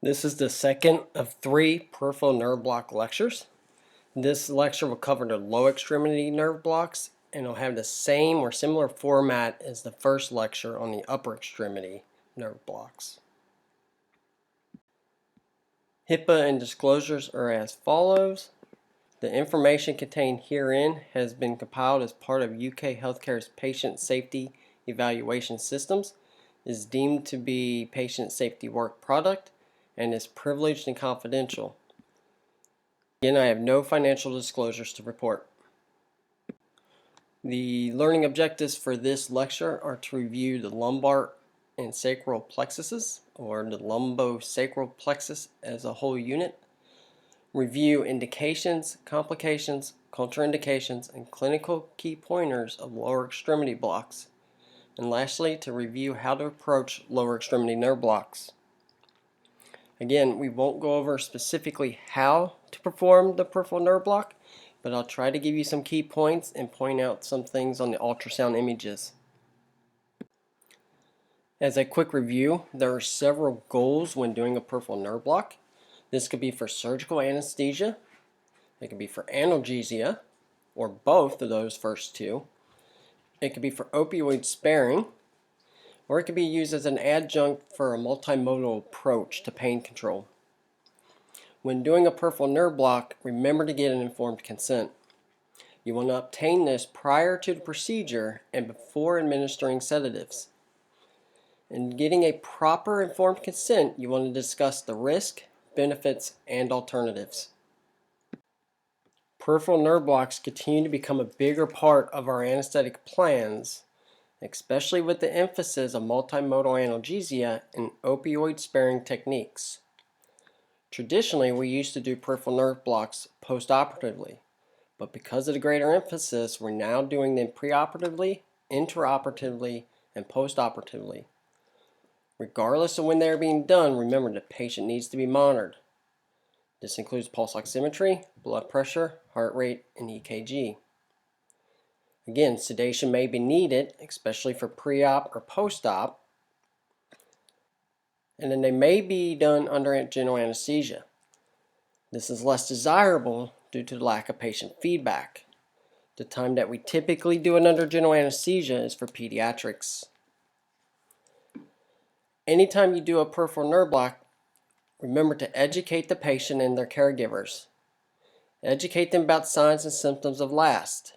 This is the second of 3 peripheral nerve block lectures. This lecture will cover the low extremity nerve blocks, and it'll have the same or similar format as the first lecture on the upper extremity nerve blocks. HIPPA and disclosures are as follows. The information contained herein has been compiled as part of UK Healthcare's Patient Safety Evaluation Systems, is deemed to be patient safety work product, and is privileged and confidential. Again, I have no financial disclosures to report. The learning objectives for this lecture are to review the lumbar and sacral plexuses, or the lumbosacral plexus as a whole unit, review indications, complications, contraindications, and clinical key pointers of lower extremity blocks, and lastly, to review how to approach lower extremity nerve blocks. Again, we won't go over specifically how to perform the peripheral nerve block, but I'll try to give you some key points and point out some things on the ultrasound images. As a quick review, there are several goals when doing a peripheral nerve block. This could be for surgical anesthesia, it could be for analgesia, or both of those first two. It could be for opioid sparing, or it could be used as an adjunct for a multimodal approach to pain control. When doing a peripheral nerve block, remember to get an informed consent. You want to obtain this prior to the procedure and before administering sedatives. In getting a proper informed consent, you want to discuss the risk, benefits, and alternatives. Peripheral nerve blocks continue to become a bigger part of our anesthetic plans, especially with the emphasis of multimodal analgesia and opioid-sparing techniques. Traditionally, we used to do peripheral nerve blocks post-operatively, but because of the greater emphasis, we're now doing them preoperatively, intraoperatively, and post-operatively. Regardless of when they're being done, remember the patient needs to be monitored. This includes pulse oximetry, blood pressure, heart rate, and EKG. Again, sedation may be needed, especially for pre-op or post-op, and then they may be done under general anesthesia. This is less desirable due to the lack of patient feedback. The time that we typically do it under general anesthesia is for pediatrics. Anytime you do a peripheral nerve block, remember to educate the patient and their caregivers. Educate them about signs and symptoms of LAST.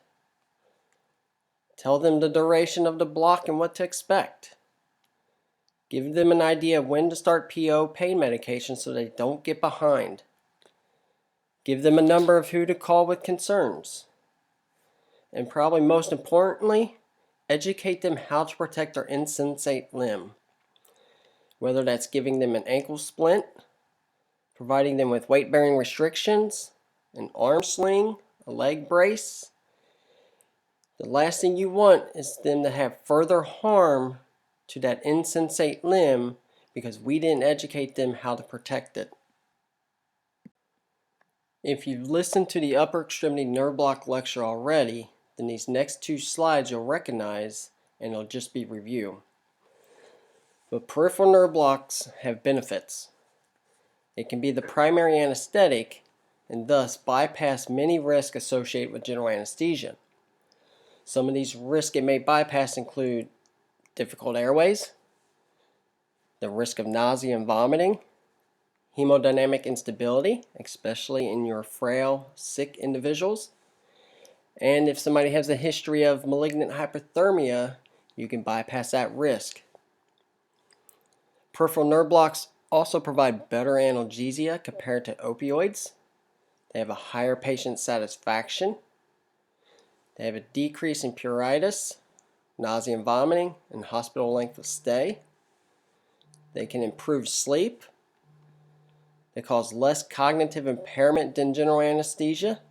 Tell them the duration of the block and what to expect. Give them an idea of when to start PO pain medication so they don't get behind. Give them a number of who to call with concerns. And probably most importantly, educate them how to protect their insensate limb. Whether that's giving them an ankle splint, providing them with weight-bearing restrictions, an arm sling, a leg brace. The last thing you want is them to have further harm to that insensate limb because we didn't educate them how to protect it. If you've listened to the upper extremity nerve block lecture already, then these next 2 slides you'll recognize and it'll just be review. But peripheral nerve blocks have benefits. It can be the primary anesthetic and thus bypass many risks associated with general anesthesia. Some of these risks it may bypass include difficult airways, the risk of nausea and vomiting, hemodynamic instability, especially in your frail, sick individuals, and if somebody has a history of malignant hyperthermia, you can bypass that risk. Peripheral nerve blocks also provide better analgesia compared to opioids. They have a higher patient satisfaction. They have a decrease in pruritus, nausea and vomiting, and hospital length of stay. They can improve sleep. They cause less cognitive impairment than general anesthesia.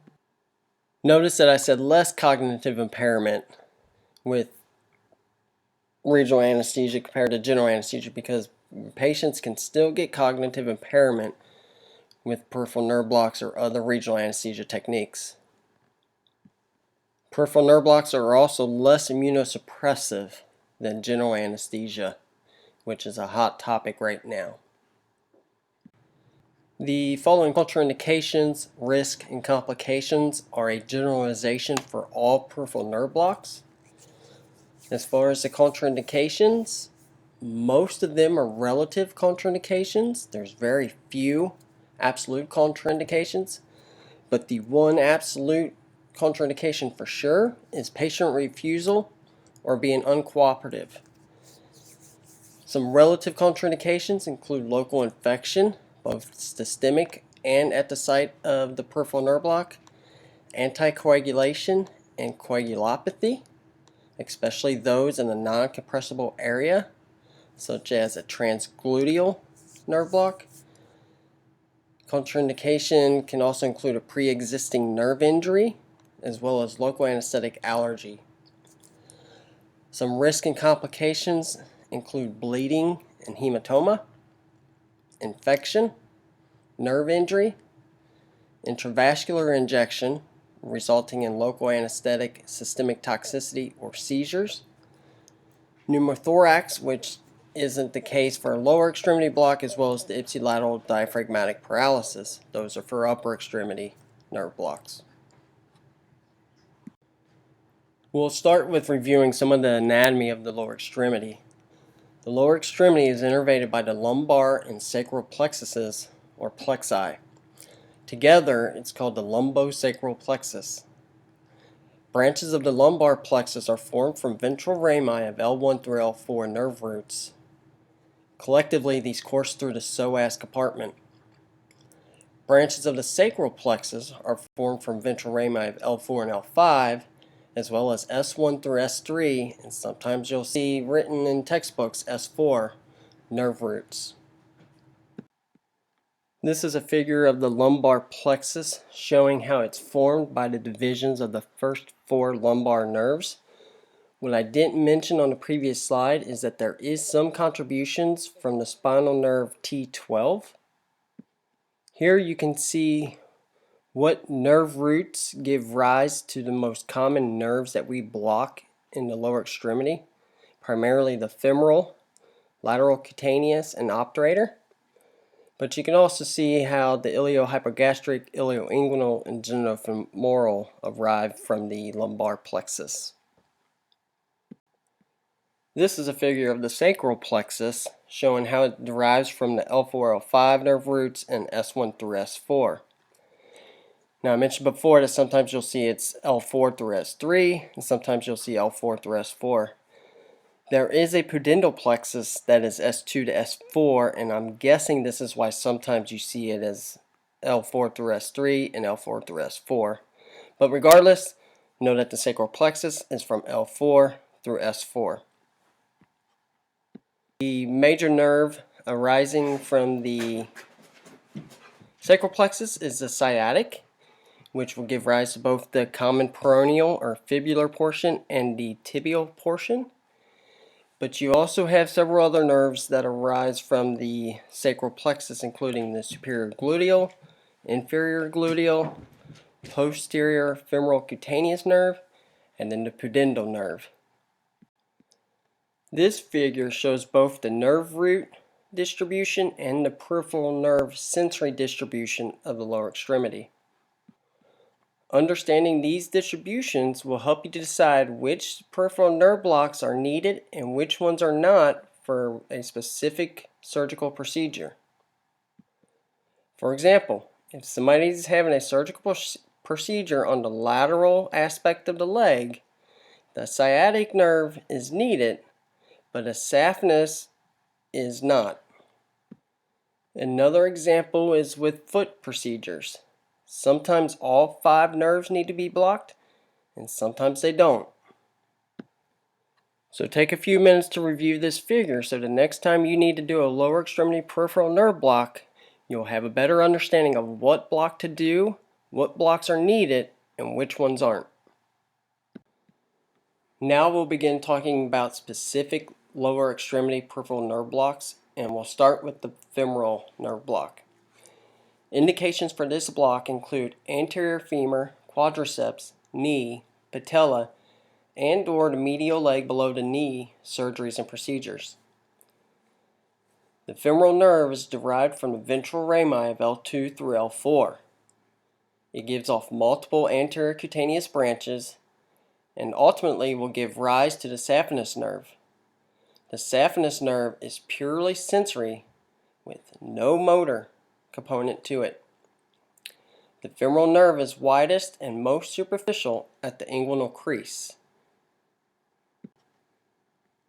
Notice that I said less cognitive impairment with regional anesthesia compared to general anesthesia because patients can still get cognitive impairment with peripheral nerve blocks or other regional anesthesia techniques. Peripheral nerve blocks are also less immunosuppressive than general anesthesia, which is a hot topic right now. The following contraindications, risk, and complications are a generalization for all peripheral nerve blocks. As far as the contraindications, most of them are relative contraindications. There's very few absolute contraindications, but the one absolute contraindication for sure is patient refusal or being uncooperative. Some relative contraindications include local infection, both systemic and at the site of the peripheral nerve block, anticoagulation, and coagulopathy, especially those in the non-compressible area, such as a transgluteal nerve block. Contraindication can also include a pre-existing nerve injury, as well as local anesthetic allergy. Some risk and complications include bleeding and hematoma, infection, nerve injury, intravascular injection resulting in local anesthetic, systemic toxicity, or seizures, pneumothorax, which isn't the case for a lower extremity block, as well as the ipsilateral diaphragmatic paralysis. Those are for upper extremity nerve blocks. We'll start with reviewing some of the anatomy of the lower extremity. The lower extremity is innervated by the lumbar and sacral plexuses, or plexi. Together, it's called the lumbosacral plexus. Branches of the lumbar plexus are formed from ventral rami of L1 through L4 nerve roots. Collectively, these course through the psoas compartment. Branches of the sacral plexus are formed from ventral rami of L4 and L5, as well as S1 through S3, and sometimes you'll see written in textbooks S4 nerve roots. This is a figure of the lumbar plexus showing how it's formed by the divisions of the first 4 lumbar nerves. What I didn't mention on the previous slide is that there is some contributions from the spinal nerve T12. Here you can see what nerve roots give rise to the most common nerves that we block in the lower extremity, primarily the femoral, lateral cutaneous, and obturator. But you can also see how the iliohypogastric, ilioinguinal, and genitofemoral arrive from the lumbar plexus. This is a figure of the sacral plexus showing how it derives from the L4, L5 nerve roots and S1 through S4. Now I mentioned before that sometimes you'll see it's L4 through S3 and sometimes you'll see L4 through S4. There is a pudendal plexus that is S2 to S4, and I'm guessing this is why sometimes you see it as L4 through S3 and L4 through S4. But regardless, know that the sacral plexus is from L4 through S4. The major nerve arising from the sacral plexus is the sciatic, which will give rise to both the common peroneal or fibular portion and the tibial portion. But you also have several other nerves that arise from the sacral plexus, including the superior gluteal, inferior gluteal, posterior femoral cutaneous nerve, and then the pudendal nerve. This figure shows both the nerve root distribution and the peripheral nerve sensory distribution of the lower extremity. Understanding these distributions will help you to decide which peripheral nerve blocks are needed and which ones are not for a specific surgical procedure. For example, if somebody is having a surgical procedure on the lateral aspect of the leg, the sciatic nerve is needed, but a saphenous is not. Another example is with foot procedures. Sometimes all 5 nerves need to be blocked, and sometimes they don't. So take a few minutes to review this figure so the next time you need to do a lower extremity peripheral nerve block, you'll have a better understanding of what block to do, what blocks are needed, and which ones aren't. Now we'll begin talking about specific lower extremity peripheral nerve blocks, and we'll start with the femoral nerve block. Indications for this block include anterior femur, quadriceps, knee, patella, and/or the medial leg below the knee surgeries and procedures. The femoral nerve is derived from the ventral rami of L2 through L4. It gives off multiple anterior cutaneous branches and ultimately will give rise to the saphenous nerve. The saphenous nerve is purely sensory with no motor component to it. The femoral nerve is widest and most superficial at the inguinal crease.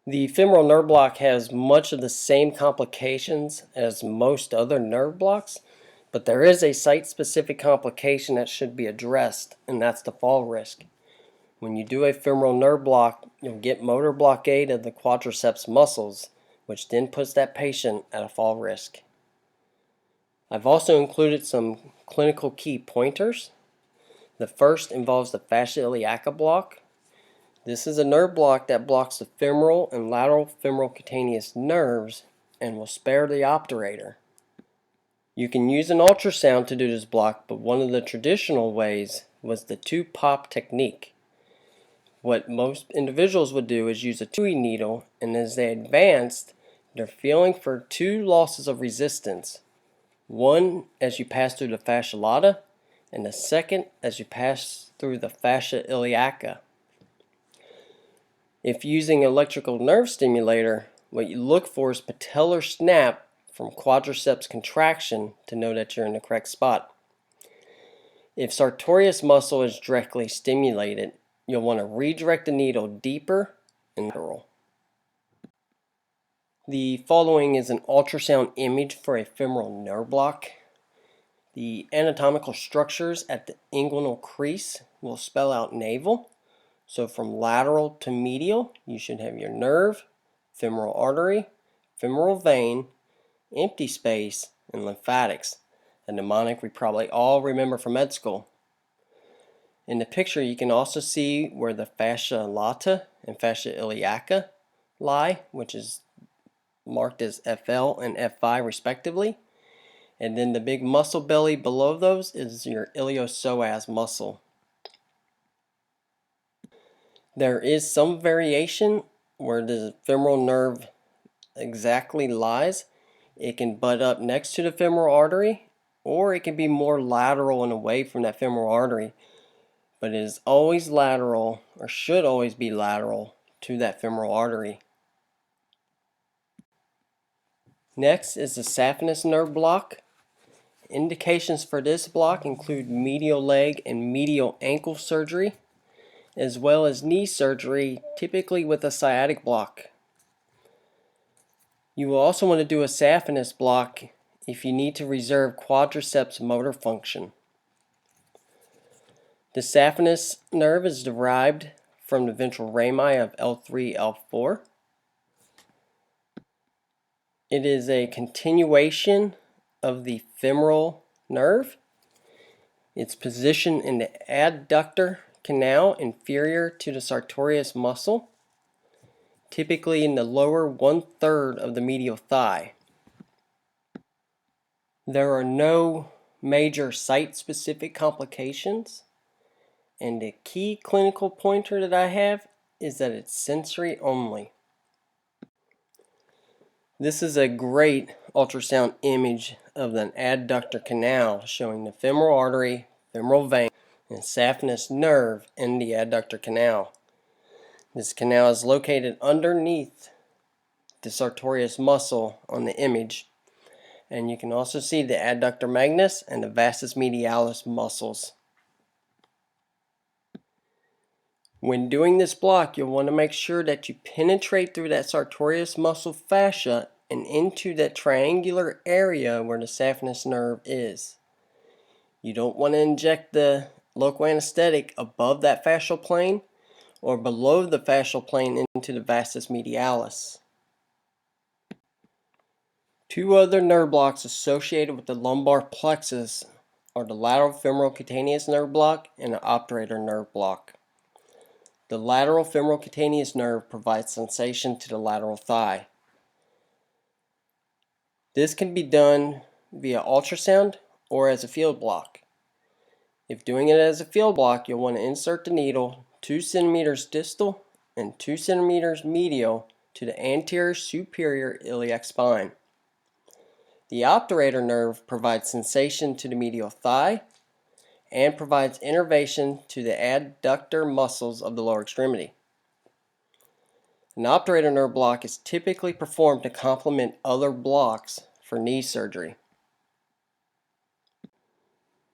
The femoral nerve block has much of the same complications as most other nerve blocks, but there is a site-specific complication that should be addressed, and that's the fall risk. When you do a femoral nerve block, you'll get motor blockade of the quadriceps muscles, which then puts that patient at a fall risk. I've also included some clinical key pointers. The first involves the fascia iliaca block. This is a nerve block that blocks the femoral and lateral femoral cutaneous nerves and will spare the obturator. You can use an ultrasound to do this block, but one of the traditional ways was the 2-pop technique. What most individuals would do is use a 2E needle, and as they advanced, they're feeling for 2 losses of resistance. One as you pass through the fascia lata, and the second as you pass through the fascia iliaca. If using electrical nerve stimulator, what you look for is patellar snap from quadriceps contraction to know that you're in the correct spot. If sartorius muscle is directly stimulated, you'll want to redirect the needle deeper and lateral. The following is an ultrasound image for a femoral nerve block. The anatomical structures at the inguinal crease will spell out navel. So from lateral to medial, you should have your nerve, femoral artery, femoral vein, empty space, and lymphatics, a mnemonic we probably all remember from med school. In the picture, you can also see where the fascia lata and fascia iliaca lie, which is marked as FL and F5 respectively. And then the big muscle belly below those is your iliopsoas muscle. There is some variation where the femoral nerve exactly lies. It can butt up next to the femoral artery, or it can be more lateral and away from that femoral artery. But it is always lateral, or should always be lateral, to that femoral artery. Next is the saphenous nerve block. Indications for this block include medial leg and medial ankle surgery, as well as knee surgery, typically with a sciatic block. You will also want to do a saphenous block if you need to reserve quadriceps motor function. The saphenous nerve is derived from the ventral rami of L3, L4. It is a continuation of the femoral nerve. It's positioned in the adductor canal inferior to the sartorius muscle, typically in the lower 1/3 of the medial thigh. There are no major site-specific complications, and the key clinical pointer that I have is that it's sensory only. This is a great ultrasound image of an adductor canal showing the femoral artery, femoral vein, and saphenous nerve in the adductor canal. This canal is located underneath the sartorius muscle on the image, and you can also see the adductor magnus and the vastus medialis muscles. When doing this block, you'll want to make sure that you penetrate through that sartorius muscle fascia and into that triangular area where the saphenous nerve is. You don't want to inject the local anesthetic above that fascial plane or below the fascial plane into the vastus medialis. Two other nerve blocks associated with the lumbar plexus are the lateral femoral cutaneous nerve block and the obturator nerve block. The lateral femoral cutaneous nerve provides sensation to the lateral thigh. This can be done via ultrasound or as a field block. If doing it as a field block, you'll want to insert the needle 2 centimeters distal and 2 centimeters medial to the anterior superior iliac spine. The obturator nerve provides sensation to the medial thigh and provides innervation to the adductor muscles of the lower extremity. An obturator nerve block is typically performed to complement other blocks for knee surgery.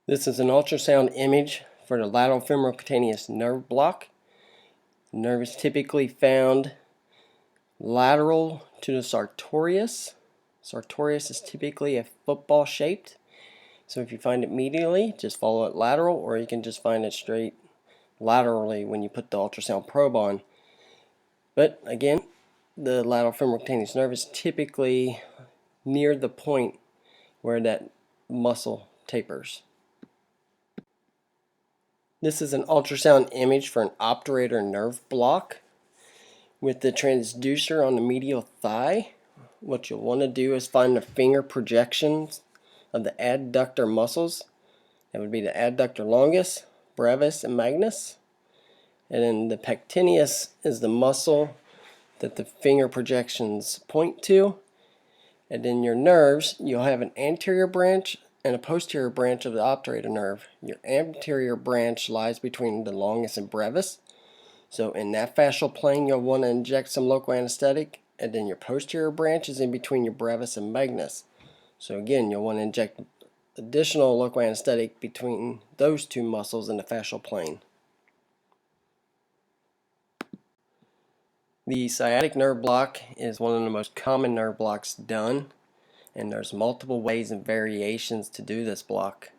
This is an ultrasound image for the lateral femoral cutaneous nerve block. The nerve is typically found lateral to the sartorius. Sartorius is typically a football shaped. So if you find it medially, just follow it lateral, or you can just find it straight laterally when you put the ultrasound probe on. But again, the lateral femoral cutaneous nerve is typically near the point where that muscle tapers. This is an ultrasound image for an obturator nerve block with the transducer on the medial thigh. What you'll want to do is find the finger projections of the adductor muscles. That would be the adductor longus, brevis, and magnus. And then the pectineus is the muscle that the finger projections point to. And then your nerves, you'll have an anterior branch and a posterior branch of the obturator nerve. Your anterior branch lies between the longus and brevis. So in that fascial plane, you'll want to inject some local anesthetic. And then your posterior branch is in between your brevis and magnus. So again, you'll want to inject additional local anesthetic between those two muscles in the fascial plane. The sciatic nerve block is one of the most common nerve blocks done, and there's multiple ways and variations to do this block.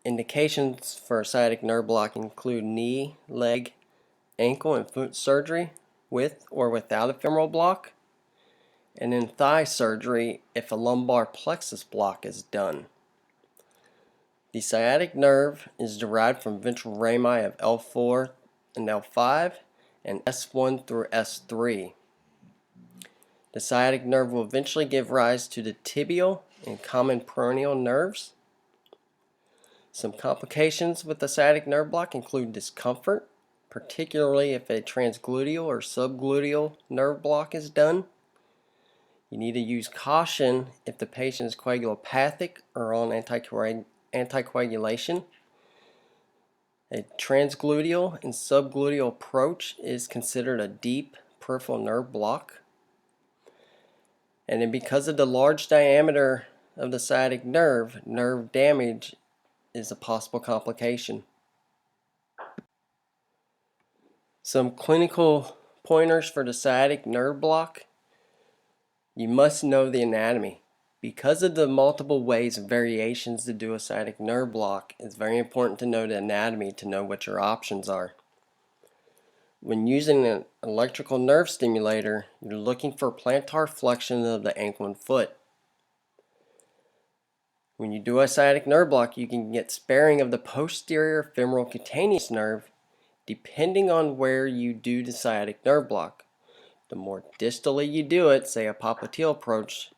Indications for a sciatic nerve block include knee, leg, ankle, and foot surgery with or without a femoral block, and then thigh surgery if a lumbar plexus block is done. The sciatic nerve is derived from ventral rami of L4 and L5 and S1 through S3. The sciatic nerve will eventually give rise to the tibial and common peroneal nerves. Some complications with the sciatic nerve block include discomfort, particularly if a transgluteal or subgluteal nerve block is done. You need to use caution if the patient is coagulopathic or on anticoagulation. A transgluteal and subgluteal approach is considered a deep peripheral nerve block. And then because of the large diameter of the sciatic nerve, nerve damage is a possible complication. Some clinical pointers for the sciatic nerve block. You must know the anatomy. Because of the multiple ways and variations to do a sciatic nerve block, it's very important to know the anatomy to know what your options are. When using an electrical nerve stimulator, you're looking for plantar flexion of the ankle and foot. When you do a sciatic nerve block, you can get sparing of the posterior femoral cutaneous nerve depending on where you do the sciatic nerve block. The more distally you do it, say a popliteal approach,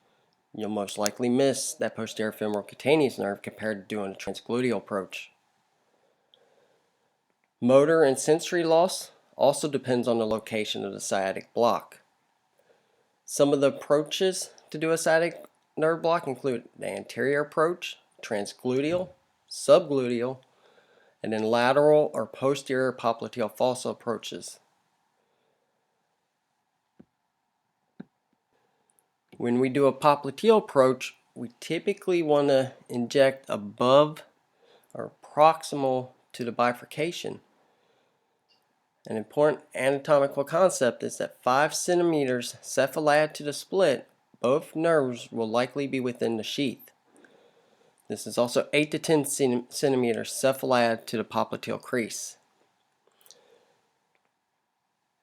you'll most likely miss that posterior femoral cutaneous nerve compared to doing a transgluteal approach. Motor and sensory loss also depends on the location of the sciatic block. Some of the approaches to do a sciatic nerve block include the anterior approach, transgluteal, subgluteal, and then lateral or posterior popliteal fossa approaches. When we do a popliteal approach, we typically want to inject above or proximal to the bifurcation. An important anatomical concept is that 5 centimeters cephalad to the split, both nerves will likely be within the sheath. This is also 8 to 10 centimeters cephalad to the popliteal crease.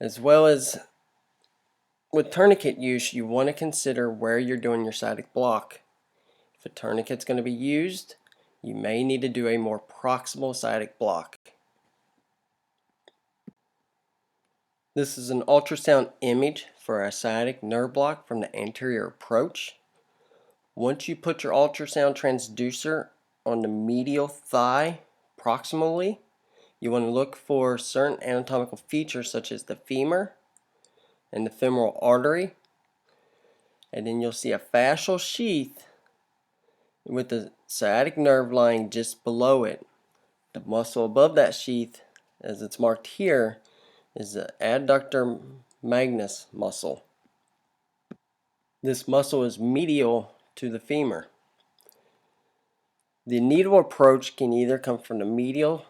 As well as with tourniquet use, you want to consider where you're doing your sciatic block. If a tourniquet's going to be used, you may need to do a more proximal sciatic block. This is an ultrasound image for a sciatic nerve block from the anterior approach. Once you put your ultrasound transducer on the medial thigh proximally, you want to look for certain anatomical features such as the femur and the femoral artery. And then you'll see a fascial sheath with the sciatic nerve lying just below it. The muscle above that sheath, as it's marked here, is the adductor magnus muscle. This muscle is medial to the femur. The needle approach can either come from the medial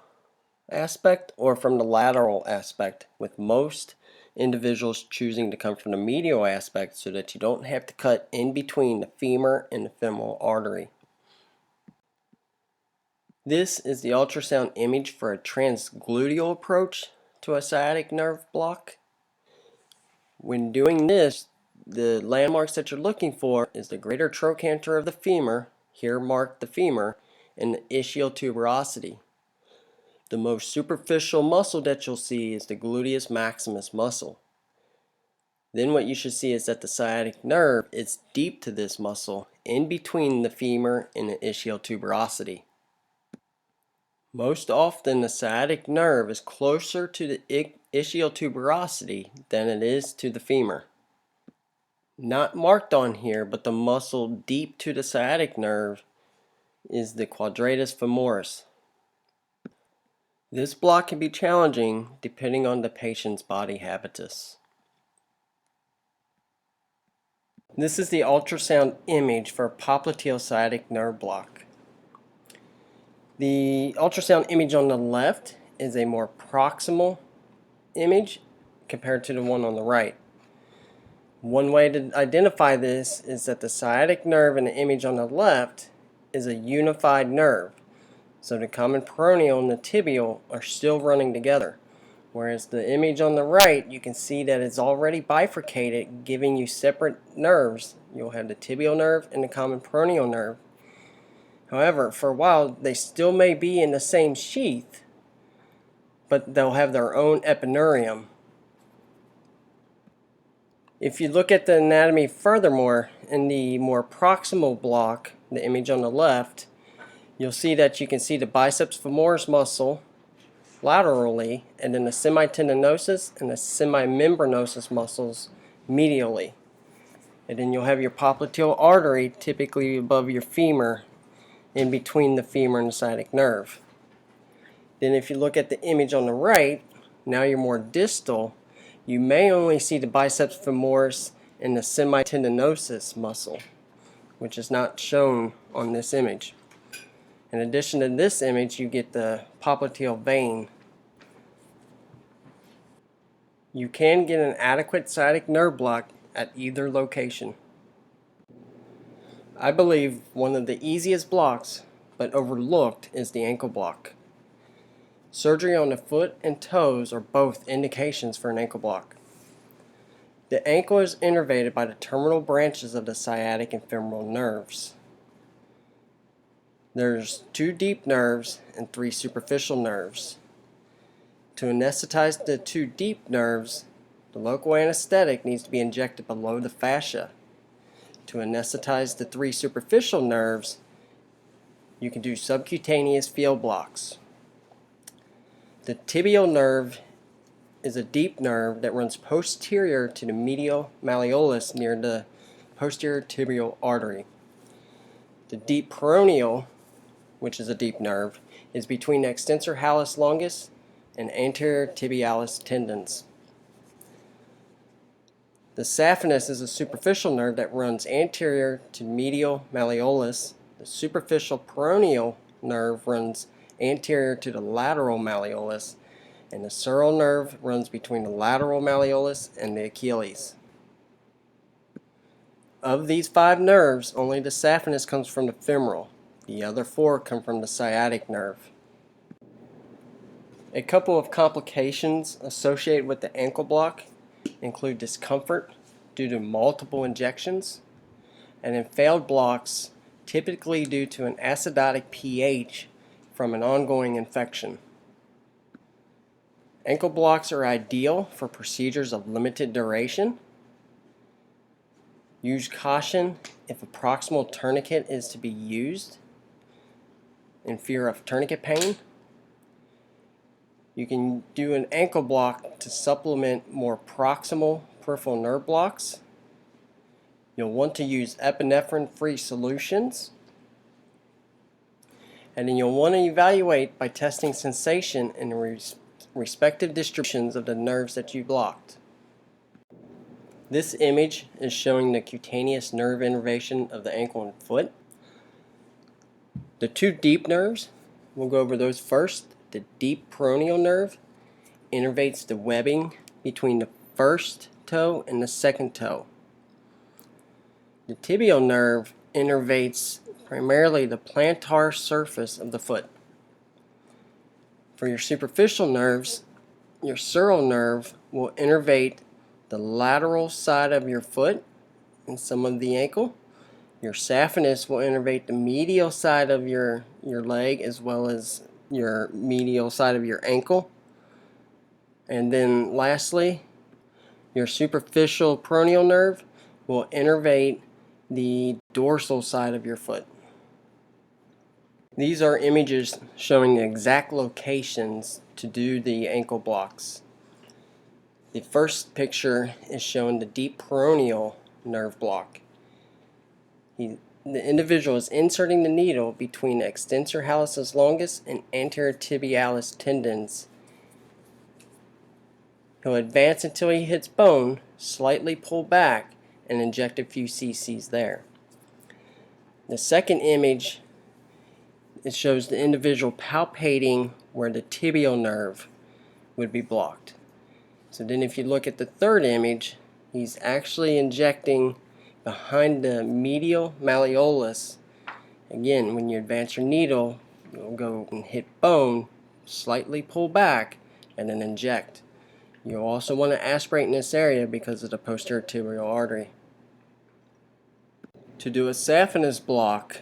aspect or from the lateral aspect, with most individuals choosing to come from the medial aspect so that you don't have to cut in between the femur and the femoral artery. This is the ultrasound image for a transgluteal approach to a sciatic nerve block. When doing this, the landmarks that you're looking for is the greater trochanter of the femur, here marked the femur, and the ischial tuberosity. The most superficial muscle that you'll see is the gluteus maximus muscle. Then what you should see is that the sciatic nerve is deep to this muscle, in between the femur and the ischial tuberosity. Most often the sciatic nerve is closer to the ischial tuberosity than it is to the femur. Not marked on here, but the muscle deep to the sciatic nerve is the quadratus femoris. This block can be challenging depending on the patient's body habitus. This is the ultrasound image for a popliteal sciatic nerve block. The ultrasound image on the left is a more proximal image compared to the one on the right. One way to identify this is that the sciatic nerve in the image on the left is a unified nerve. So the common peroneal and the tibial are still running together. Whereas the image on the right, you can see that it's already bifurcated, giving you separate nerves. You'll have the tibial nerve and the common peroneal nerve. However, for a while, they still may be in the same sheath, but they'll have their own epineurium. If you look at the anatomy furthermore, in the more proximal block, the image on the left, you'll see that you can see the biceps femoris muscle laterally, and then the semitendinosus and the semimembranosus muscles medially. And then you'll have your popliteal artery typically above your femur, in between the femur and the sciatic nerve. Then if you look at the image on the right, now you're more distal, you may only see the biceps femoris and the semitendinosus muscle, which is not shown on this image. In addition to this image, you get the popliteal vein. You can get an adequate sciatic nerve block at either location. I believe one of the easiest blocks, but overlooked, is the ankle block. Surgery on the foot and toes are both indications for an ankle block. The ankle is innervated by the terminal branches of the sciatic and femoral nerves. There's 2 deep nerves and 3 superficial nerves. To anesthetize the 2 deep nerves, the local anesthetic needs to be injected below the fascia. To anesthetize the 3 superficial nerves, you can do subcutaneous field blocks. The tibial nerve is a deep nerve that runs posterior to the medial malleolus near the posterior tibial artery. The deep peroneal, which is a deep nerve, is between the extensor hallucis longus and anterior tibialis tendons. The saphenous is a superficial nerve that runs anterior to medial malleolus. The superficial peroneal nerve runs anterior to the lateral malleolus, and the sural nerve runs between the lateral malleolus and the Achilles. Of these 5 nerves, only the saphenous comes from the femoral. The other 4 come from the sciatic nerve. A couple of complications associated with the ankle block include discomfort due to multiple injections, and in failed blocks, typically due to an acidotic pH from an ongoing infection. Ankle blocks are ideal for procedures of limited duration. Use caution if a proximal tourniquet is to be used in fear of tourniquet pain. You can do an ankle block to supplement more proximal peripheral nerve blocks. You'll want to use epinephrine-free solutions. And then you'll want to evaluate by testing sensation in the respective distributions of the nerves that you blocked. This image is showing the cutaneous nerve innervation of the ankle and foot. The two deep nerves, we'll go over those first. The deep peroneal nerve innervates the webbing between the first toe and the second toe. The tibial nerve innervates primarily the plantar surface of the foot. For your superficial nerves, your sural nerve will innervate the lateral side of your foot and some of the ankle. Your saphenous will innervate the medial side of your leg as well as your medial side of your ankle. And then lastly, your superficial peroneal nerve will innervate the dorsal side of your foot. These are images showing the exact locations to do the ankle blocks. The first picture is showing the deep peroneal nerve block. The individual is inserting the needle between the extensor hallucis longus and anterior tibialis tendons. He'll advance until he hits bone, slightly pull back, and inject a few cc's there. The second image, it shows the individual palpating where the tibial nerve would be blocked. So then if you look at the third image, he's actually injecting behind the medial malleolus. Again, when you advance your needle, you'll go and hit bone, slightly pull back, and then inject. You'll also want to aspirate in this area because of the posterior tibial artery. To do a saphenous block,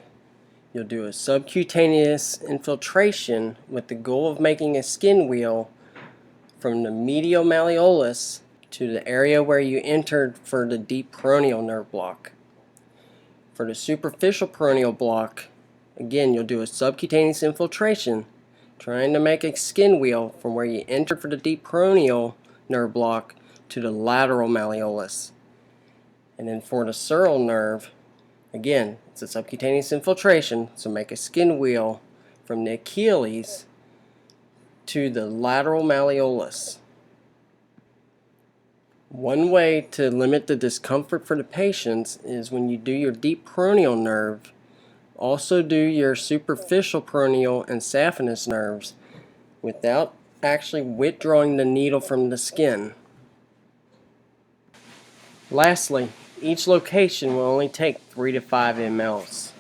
you'll do a subcutaneous infiltration with the goal of making a skin wheel from the medial malleolus to the area where you entered for the deep peroneal nerve block. For the superficial peroneal block, again, you'll do a subcutaneous infiltration, trying to make a skin wheel from where you entered for the deep peroneal nerve block to the lateral malleolus. And then for the sural nerve, again, it's a subcutaneous infiltration, so make a skin wheel from the Achilles to the lateral malleolus. One way to limit the discomfort for the patients is when you do your deep peroneal nerve, also do your superficial peroneal and saphenous nerves without actually withdrawing the needle from the skin. Lastly, each location will only take 3 to 5 mL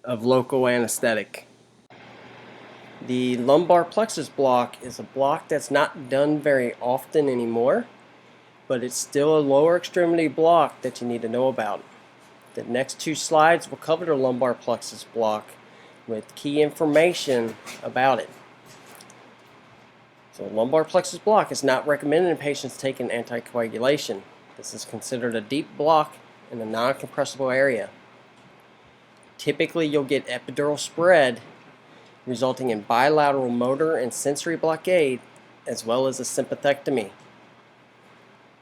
of local anesthetic. The lumbar plexus block is a block that's not done very often anymore, but it's still a lower extremity block that you need to know about. The next 2 slides will cover the lumbar plexus block with key information about it. So lumbar plexus block is not recommended in patients taking anticoagulation. This is considered a deep block in a non-compressible area. Typically you'll get epidural spread resulting in bilateral motor and sensory blockade as well as a sympathectomy.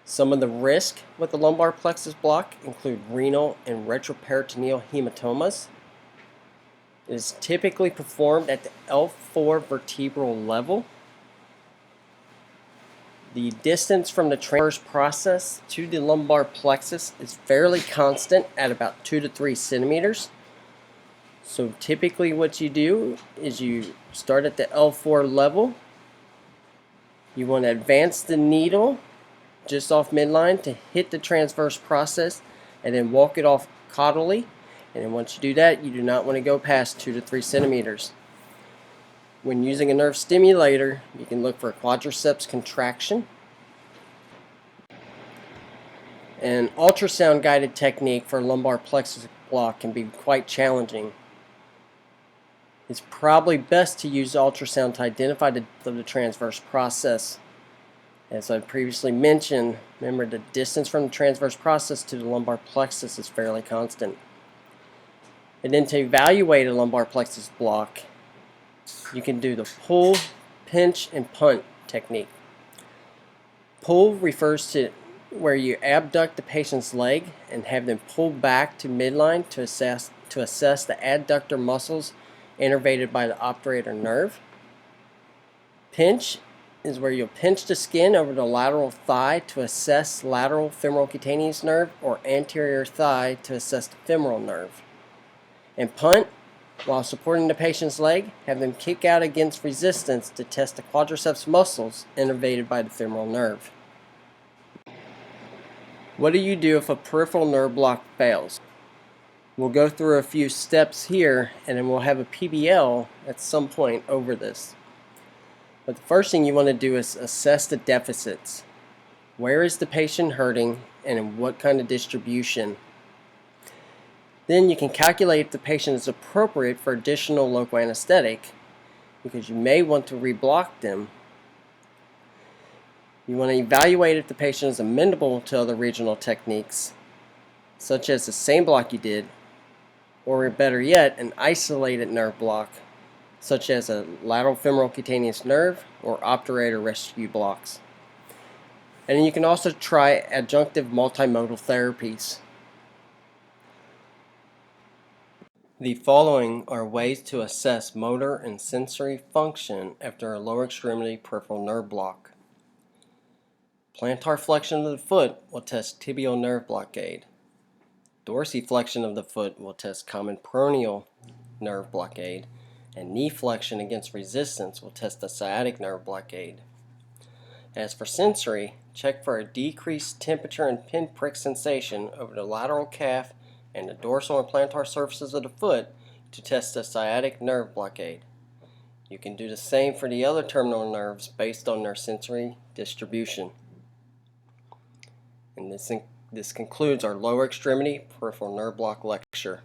Some of the risk with the lumbar plexus block include renal and retroperitoneal hematomas. It is typically performed at the L4 vertebral level. The distance from the transverse process to the lumbar plexus is fairly constant at about 2 to 3 centimeters. So typically what you do is you start at the L4 level. You want to advance the needle just off midline to hit the transverse process and then walk it off caudally. And then once you do that, you do not want to go past 2 to 3 centimeters. When using a nerve stimulator, you can look for a quadriceps contraction. An ultrasound guided technique for lumbar plexus block can be quite challenging. It's probably best to use ultrasound to identify the depth of the transverse process. As I previously mentioned, remember the distance from the transverse process to the lumbar plexus is fairly constant. And then to evaluate a lumbar plexus block, you can do the pull, pinch, and punt technique. Pull refers to where you abduct the patient's leg and have them pull back to midline to assess the adductor muscles innervated by the obturator nerve. Pinch is where you'll pinch the skin over the lateral thigh to assess lateral femoral cutaneous nerve or anterior thigh to assess the femoral nerve. And punt, while supporting the patient's leg, have them kick out against resistance to test the quadriceps muscles innervated by the femoral nerve. What do you do if a peripheral nerve block fails? We'll go through a few steps here and then we'll have a PBL at some point over this. But the first thing you want to do is assess the deficits. Where is the patient hurting and in what kind of distribution? Then you can calculate if the patient is appropriate for additional local anesthetic, because you may want to reblock them. You want to evaluate if the patient is amenable to other regional techniques, such as the same block you did, or better yet, an isolated nerve block, such as a lateral femoral cutaneous nerve or obturator rescue blocks. And you can also try adjunctive multimodal therapies. The following are ways to assess motor and sensory function after a lower extremity peripheral nerve block. Plantar flexion of the foot will test tibial nerve blockade. Dorsiflexion of the foot will test common peroneal nerve blockade, and knee flexion against resistance will test the sciatic nerve blockade. As for sensory, check for a decreased temperature and pinprick sensation over the lateral calf and the dorsal and plantar surfaces of the foot to test the sciatic nerve blockade. You can do the same for the other terminal nerves based on their sensory distribution. And this concludes our lower extremity peripheral nerve block lecture.